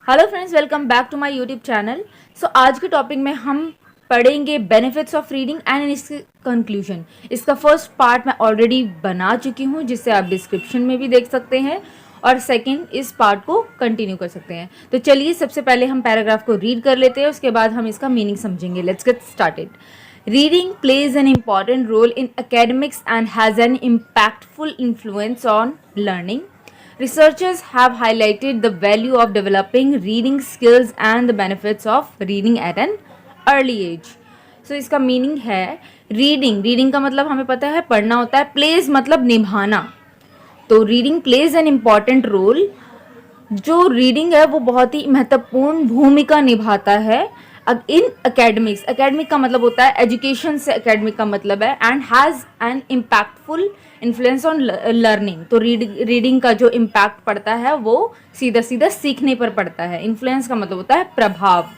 Hello friends, welcome back to my YouTube channel. आज के topic में हम पढ़ेंगे बेनिफिट्स ऑफ रीडिंग एंड इसकी कंक्लूजन। इसका फर्स्ट पार्ट मैं ऑलरेडी बना चुकी हूँ, जिससे आप डिस्क्रिप्शन में भी देख सकते हैं, और सेकंड इस पार्ट को कंटिन्यू कर सकते हैं। तो चलिए सबसे पहले हम पैराग्राफ को रीड कर लेते हैं, उसके बाद हम इसका मीनिंग समझेंगे। Let's get started. Reading plays an important role in academics and has an impactful influence on learning. Researchers have highlighted the value of developing reading skills and the benefits of reading at an early age. So इसका meaning है reading का मतलब हमें पता है पढ़ना होता है, प्लेज मतलब निभाना। तो reading plays an important role. जो रीडिंग है वो बहुत ही महत्वपूर्ण भूमिका निभाता है इन एकेडमिक्स। एकेडमिक का मतलब होता है एजुकेशन से एकेडमिक का मतलब है, and has an impactful influence on learning. तो रीडिंग का जो इम्पैक्ट पड़ता है वो सीधा सीधा सीखने पर पड़ता है। इन्फ्लुएंस का मतलब होता है प्रभाव,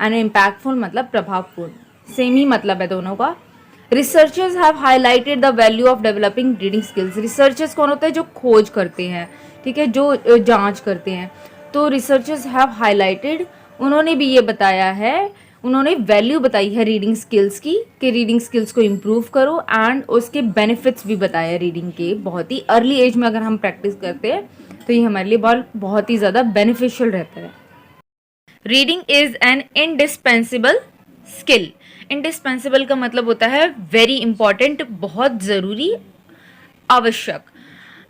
एंड इम्पैक्टफुल मतलब प्रभावपूर्ण, सेम ही मतलब है दोनों का। Researchers have highlighted the value of developing reading skills. Researchers कौन होते हैं? जो खोज करते हैं, ठीक है, जो जांच करते हैं। तो रिसर्चर्स हैव हाईलाइटेड, उन्होंने भी ये बताया है, उन्होंने वैल्यू बताई है रीडिंग स्किल्स की, कि रीडिंग स्किल्स को इम्प्रूव करो, एंड उसके बेनिफिट्स भी बताया रीडिंग के। बहुत ही अर्ली एज में अगर हम प्रैक्टिस करते हैं तो ये हमारे लिए बहुत ही ज़्यादा बेनिफिशियल रहता है। Reading is an indispensable skill. Indispensable का मतलब होता है वेरी इंपॉर्टेंट, बहुत ज़रूरी, आवश्यक।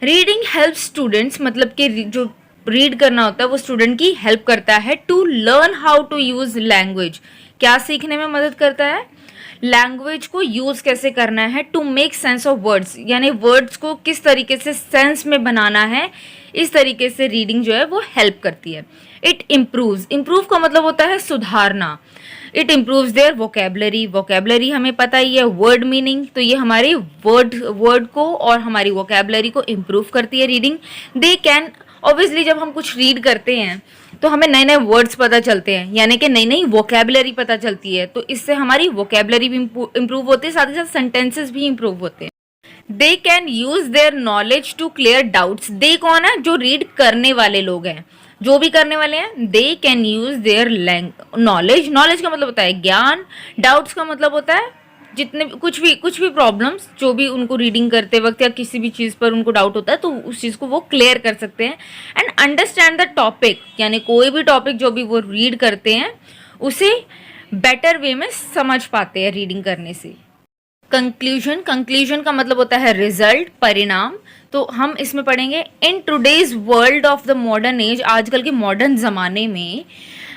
रीडिंग हेल्प स्टूडेंट्स, मतलब कि जो रीड करना होता है वो स्टूडेंट की हेल्प करता है to learn how to use language. क्या सीखने में मदद करता है? लैंग्वेज को यूज कैसे करना है, to make sense of words, यानी वर्ड्स को किस तरीके से सेंस में बनाना है, इस तरीके से रीडिंग जो है वो हेल्प करती है। इट इम्प्रूव्स, इम्प्रूव का मतलब होता है सुधारना। It improves their vocabulary, vocabulary हमें पता ही है, वर्ड मीनिंग, तो ये हमारे वर्ड को और हमारी वोकेबलरी को इम्प्रूव करती है रीडिंग। दे कैन, ऑब्वियसली जब हम कुछ रीड करते हैं तो हमें नए नए वर्ड्स पता चलते हैं, यानी कि नई नई वोकेबलरी पता चलती है, तो इससे हमारी वोकेबलरी भी इम्प्रूव होती है, साथ ही साथ सेंटेंसेस भी इम्प्रूव होते हैं। They can use their knowledge to clear doubts. दे कौन है? जो रीड करने वाले लोग हैं, जो भी करने वाले हैं। They can use their knowledge, knowledge का मतलब होता है ज्ञान, डाउट्स का मतलब होता है जितने कुछ भी प्रॉब्लम्स जो भी उनको रीडिंग करते वक्त या किसी भी चीज़ पर उनको डाउट होता है तो उस चीज़ को वो क्लियर कर सकते हैं। एंड अंडरस्टैंड द टॉपिक, यानी कोई भी टॉपिक जो भी वो रीड करते हैं उसे बेटर वे में समझ पाते हैं रीडिंग करने से। कंक्लूजन, कंक्लूजन का मतलब होता है रिजल्ट, परिणाम। तो हम इसमें पढ़ेंगे in today's world of the modern age, आजकल के मॉडर्न ज़माने में,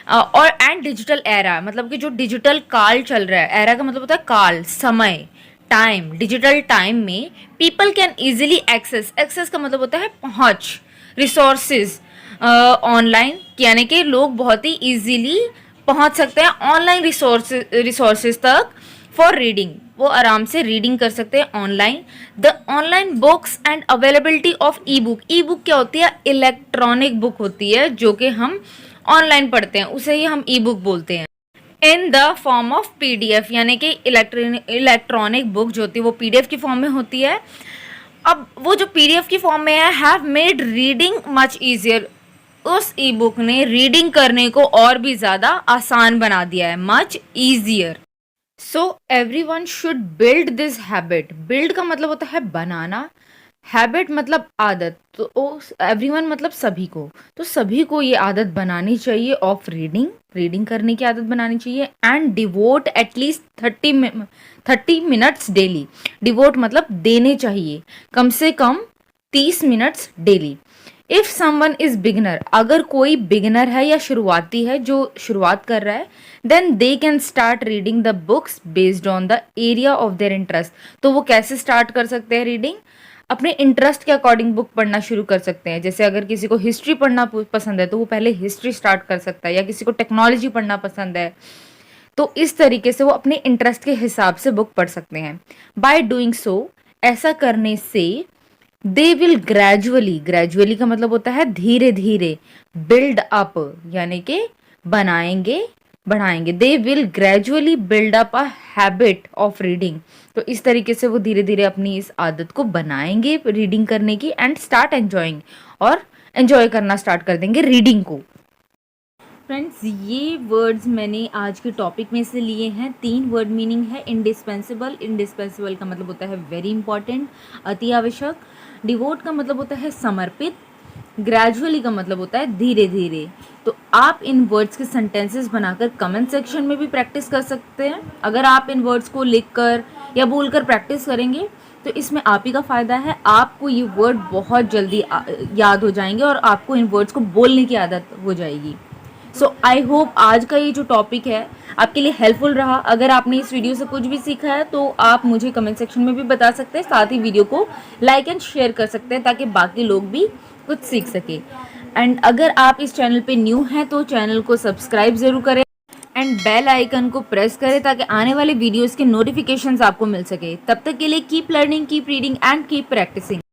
और एंड डिजिटल एरा, मतलब कि जो डिजिटल काल चल रहा है, एरा का मतलब होता है काल, समय, टाइम, डिजिटल टाइम में people can easily access, access का मतलब होता है पहुंच, रिसोर्सेज ऑनलाइन, यानी कि लोग बहुत ही इजीली पहुंच सकते हैं ऑनलाइन रिसोर्सेज तक फॉर रीडिंग, वो आराम से रीडिंग कर सकते हैं online. The online books and availability of E book, E book क्या होती है? इलेक्ट्रॉनिक बुक होती है जो कि हम ऑनलाइन पढ़ते हैं, उसे ही हम ई बुक बोलते हैं। In the form of PDF, यानी कि इलेक्ट्रॉनिक बुक जो होती है वो पीडीएफ की फॉर्म में होती है। अब वो जो पीडीएफ की फॉर्म में है, have made reading much easier, उस ई बुक ने रीडिंग करने को और भी ज़्यादा आसान बना दिया है, much easier. So every one should build this habit. Build का मतलब होता है बनाना, हैबिट मतलब आदत, तो एवरीवन मतलब सभी को, तो सभी को ये आदत बनानी चाहिए ऑफ रीडिंग, रीडिंग करने की आदत बनानी चाहिए। And devote at least 30 minutes daily, devote मतलब देने चाहिए, कम से कम 30 minutes daily. If someone is beginner, अगर कोई बिगिनर है या शुरुआती है जो शुरुआत कर रहा है, then they can start reading the books based on the area of their interest. तो वो कैसे स्टार्ट कर सकते हैं रीडिंग? अपने इंटरेस्ट के अकॉर्डिंग बुक पढ़ना शुरू कर सकते हैं। जैसे अगर किसी को हिस्ट्री पढ़ना पसंद है तो वो पहले हिस्ट्री स्टार्ट कर सकता है, या किसी को टेक्नोलॉजी पढ़ना पसंद है तो इस तरीके से वो अपने इंटरेस्ट के हिसाब से बुक पढ़ सकते हैं। बाय डूइंग सो, ऐसा करने से दे विल ग्रेजुअली, ग्रेजुअली का मतलब होता है धीरे धीरे, बिल्ड अप यानी कि बनाएंगे, बढ़ाएंगे। They will gradually build up a habit of reading, तो इस तरीके से वो धीरे धीरे अपनी इस आदत को बनाएंगे रीडिंग करने की, एंड स्टार्ट एंजॉइंग, और एंजॉय करना स्टार्ट कर देंगे रीडिंग को। फ्रेंड्स, ये वर्ड्स मैंने आज के टॉपिक में से लिए हैं। 3 वर्ड मीनिंग है। इंडिस्पेंसिबल, इंडिस्पेंसिबल का मतलब होता है वेरी इंपॉर्टेंट, अति आवश्यक। डिवोट का मतलब होता है समर्पित। ग्रेजुअली का मतलब होता है धीरे धीरे। तो आप इन वर्ड्स के सेंटेंसेस बनाकर कमेंट सेक्शन में भी प्रैक्टिस कर सकते हैं। अगर आप इन वर्ड्स को लिखकर या बोलकर प्रैक्टिस करेंगे तो इसमें आप ही का फ़ायदा है। आपको ये वर्ड बहुत जल्दी याद हो जाएंगे और आपको इन वर्ड्स को बोलने की आदत हो जाएगी। सो आई होप आज का ये जो टॉपिक है आपके लिए हेल्पफुल रहा। अगर आपने इस वीडियो से कुछ भी सीखा है तो आप मुझे कमेंट सेक्शन में भी बता सकते हैं। साथ ही वीडियो को लाइक एंड शेयर कर सकते हैं ताकि बाकी लोग भी कुछ सीख सके। एंड अगर आप इस चैनल पे न्यू हैं तो चैनल को सब्सक्राइब ज़रूर करें एंड बेल आइकन को प्रेस करें ताकि आने वाले वीडियोज़ के नोटिफिकेशंस आपको मिल सके। तब तक के लिए keep learning, keep reading and keep practising.